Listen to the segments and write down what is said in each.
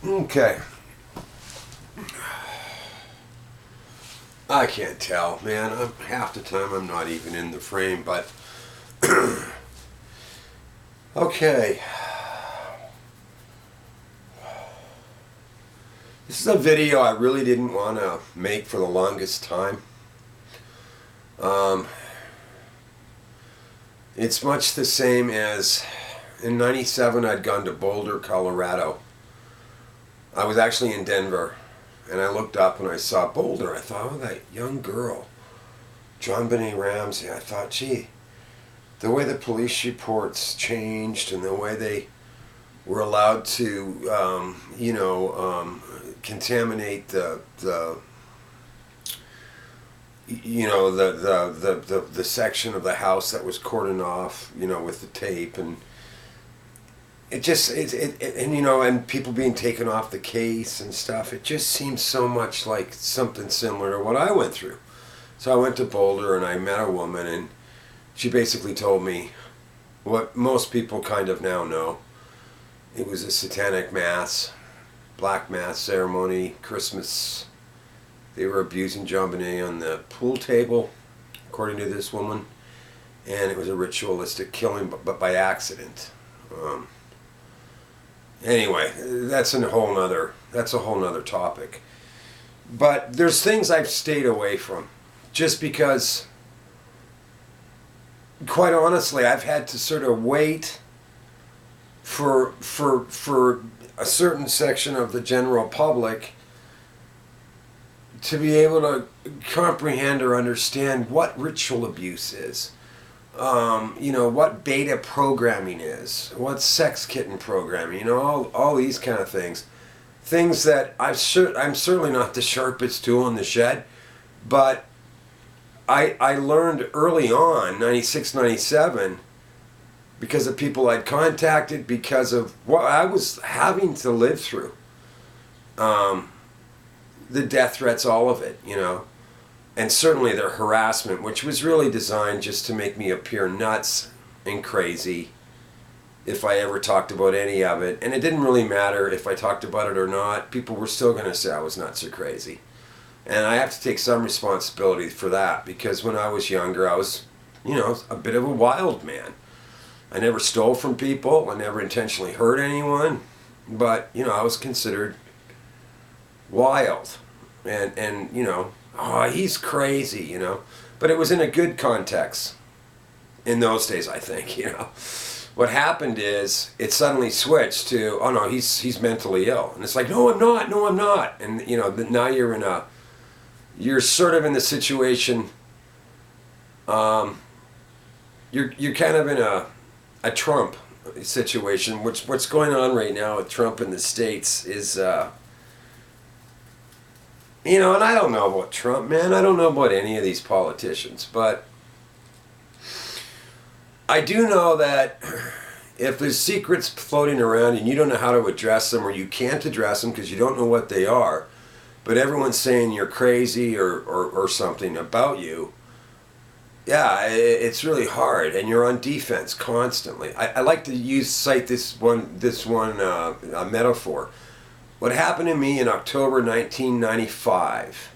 Okay. I can't tell, man. Half the time I'm not even in the frame, but okay. This is a video I really didn't want to make for the longest time. Um, it's much the same as in '97 I'd gone to Boulder, Colorado. I was actually in Denver, and I looked up and I saw Boulder. I thought, oh, that young girl, John Benet Ramsey. I thought, gee, the way the police reports changed and the way they were allowed to, contaminate the section of the house that was cordoned off, with the tape, and it just and people being taken off the case and stuff. It just seems so much like something similar to what I went through. So I went to Boulder and I met a woman, and she basically told me what most people kind of now know. It was a satanic mass, black mass ceremony, Christmas. They were abusing John Benet on the pool table, according to this woman, and it was a ritualistic killing, but by accident. Anyway, that's a whole nother topic. But there's things I've stayed away from, just because, quite honestly, I've had to sort of wait for a certain section of the general public to be able to comprehend or understand what ritual abuse is, what beta programming is, what sex kitten programming, all these kind of things. Things that I'm certainly not the sharpest tool in the shed, but I learned early on, 96, 97, because of people I'd contacted, because of what I was having to live through. The death threats, all of it, and certainly their harassment, which was really designed just to make me appear nuts and crazy if I ever talked about any of it. And it didn't really matter if I talked about it or not. People were still going to say I was nuts or crazy. And I have to take some responsibility for that, because when I was younger, I was, a bit of a wild man. I never stole from people. I never intentionally hurt anyone. But, I was considered wild. And oh, he's crazy, But it was in a good context in those days, I think, What happened is it suddenly switched to, oh no, he's mentally ill. And it's like, no, I'm not. And, now you're sort of in the situation, you're kind of in a Trump situation, what's going on right now with Trump in the States is, and I don't know about Trump, man. I don't know about any of these politicians, but I do know that if there's secrets floating around and you don't know how to address them, or you can't address them because you don't know what they are, but everyone's saying you're crazy or something about you, yeah, it's really hard, and you're on defense constantly. I like to cite this one metaphor. What happened to me in October 1995,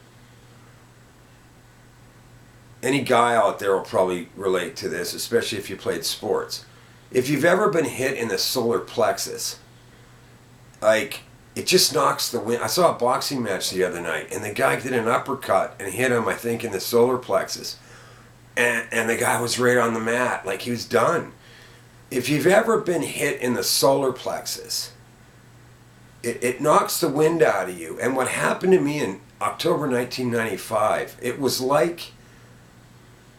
any guy out there will probably relate to this, especially if you played sports. If you've ever been hit in the solar plexus, like, it just knocks the wind. I saw a boxing match the other night, and the guy did an uppercut and hit him, I think, in the solar plexus. And the guy was right on the mat, like he was done. If you've ever been hit in the solar plexus, it knocks the wind out of you. And what happened to me in October 1995, it was like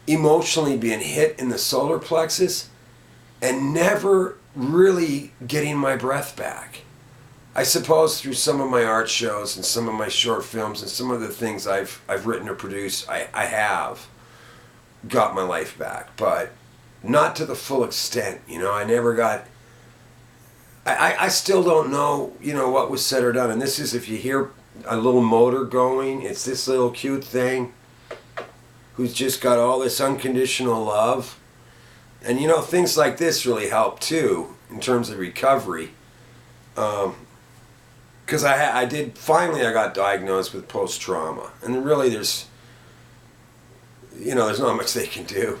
emotionally being hit in the solar plexus and never really getting my breath back. I suppose through some of my art shows and some of my short films and some of the things I've written or produced, I have got my life back, but not to the full extent. I never got... I still don't know, what was said or done. And this is, if you hear a little motor going, it's this little cute thing who's just got all this unconditional love. And, things like this really help, too, in terms of recovery. Because because I got diagnosed with post-trauma, and really there's not much they can do,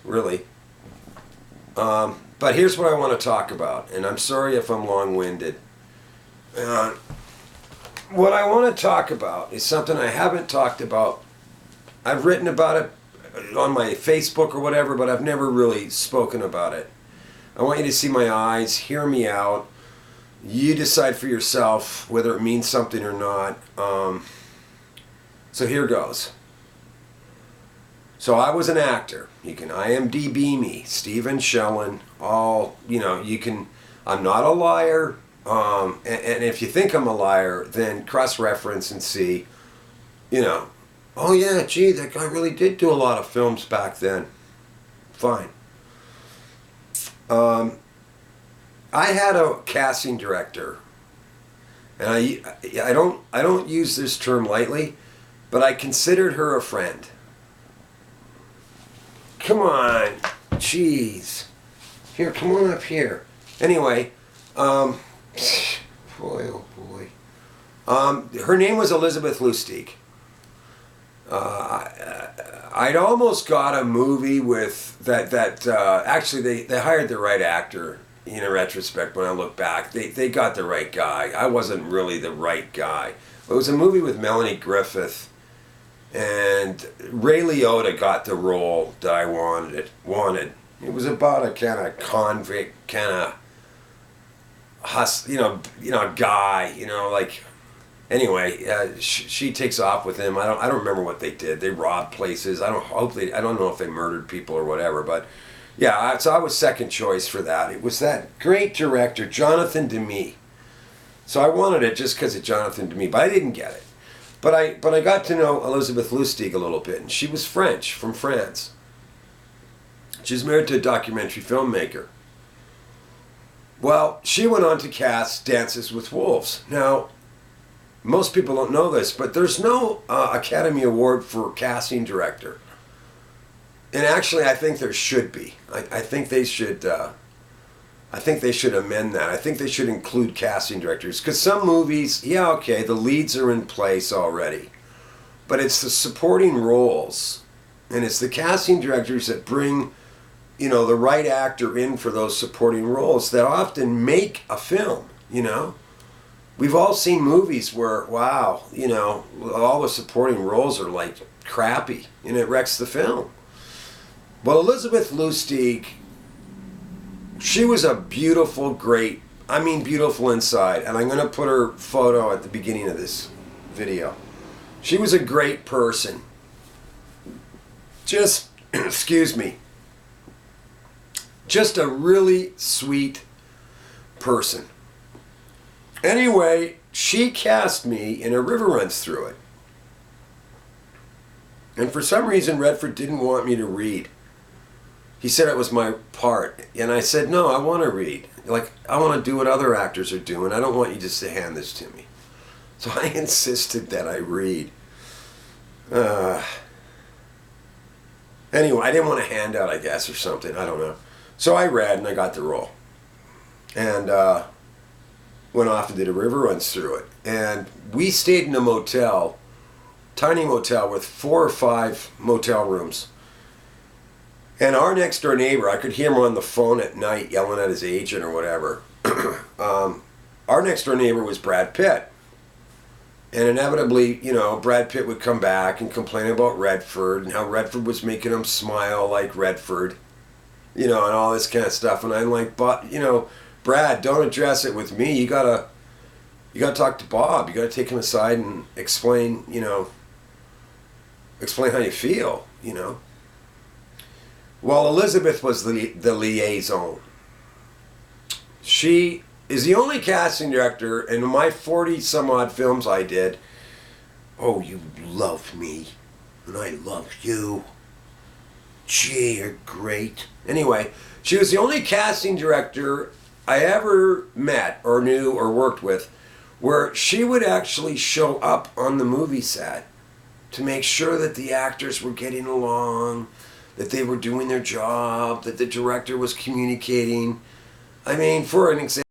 really. But here's what I want to talk about, and I'm sorry if I'm long-winded. What I want to talk about is something I haven't talked about. I've written about it on my Facebook or whatever, but I've never really spoken about it. I want you to see my eyes, hear me out. You decide for yourself whether it means something or not. So here goes. So I was an actor. You can IMDB me, Stephen Shellen. I'm not a liar. And if you think I'm a liar, then cross-reference and see, oh yeah, gee, that guy really did do a lot of films back then. Fine. I had a casting director, and I don't use this term lightly, but I considered her a friend. Come on, jeez. Here, come on up here. Anyway, boy, oh boy. Her name was Elizabeth Leustig. I'd almost got a movie with that. Actually, they hired the right actor. In retrospect, when I look back, they got the right guy. I wasn't really the right guy. It was a movie with Melanie Griffith, and Ray Liotta got the role that I wanted. It was about a kind of convict, kind of guy. Anyway, she takes off with him. I don't remember what they did. They robbed places. I don't know if they murdered people or whatever, but. Yeah, so I was second choice for that. It was that great director, Jonathan Demme. So I wanted it just because of Jonathan Demme, but I didn't get it. But I got to know Elizabeth Leustig a little bit, and she was French, from France. She was married to a documentary filmmaker. Well, she went on to cast Dances with Wolves. Now, most people don't know this, but there's no Academy Award for casting director. And actually, I think there should be. I think they should. I think they should amend that. I think they should include casting directors, because some movies, yeah, okay, the leads are in place already, but it's the supporting roles, and it's the casting directors that bring, the right actor in for those supporting roles that often make a film. We've all seen movies where, wow, all the supporting roles are like crappy, and it wrecks the film. Well, Elizabeth Leustig, she was a beautiful, beautiful inside. And I'm going to put her photo at the beginning of this video. She was a great person. Just, excuse me, just a really sweet person. Anyway, she cast me in A River Runs Through It. And for some reason, Redford didn't want me to read. He said it was my part, and I said, no, I want to read. I want to do what other actors are doing. I don't want you just to hand this to me. So I insisted that I read. Anyway, I didn't want a handout, I guess, or something. I don't know. So I read, and I got the role. And went off and did A River Runs Through It. And we stayed in a motel, tiny motel with 4 or 5 motel rooms. And our next door neighbor, I could hear him on the phone at night yelling at his agent or whatever. Our next door neighbor was Brad Pitt. And inevitably, Brad Pitt would come back and complain about Redford and how Redford was making him smile like Redford, and all this kind of stuff. And I'm like, but, Brad, don't address it with me. You gotta talk to Bob. You gotta take him aside and explain how you feel, Well, Elizabeth was the liaison. She is the only casting director in my 40-some-odd films I did. Oh, you love me, and I love you. Gee, you're great. Anyway, she was the only casting director I ever met or knew or worked with where she would actually show up on the movie set to make sure that the actors were getting along, that they were doing their job, that the director was communicating. For an example,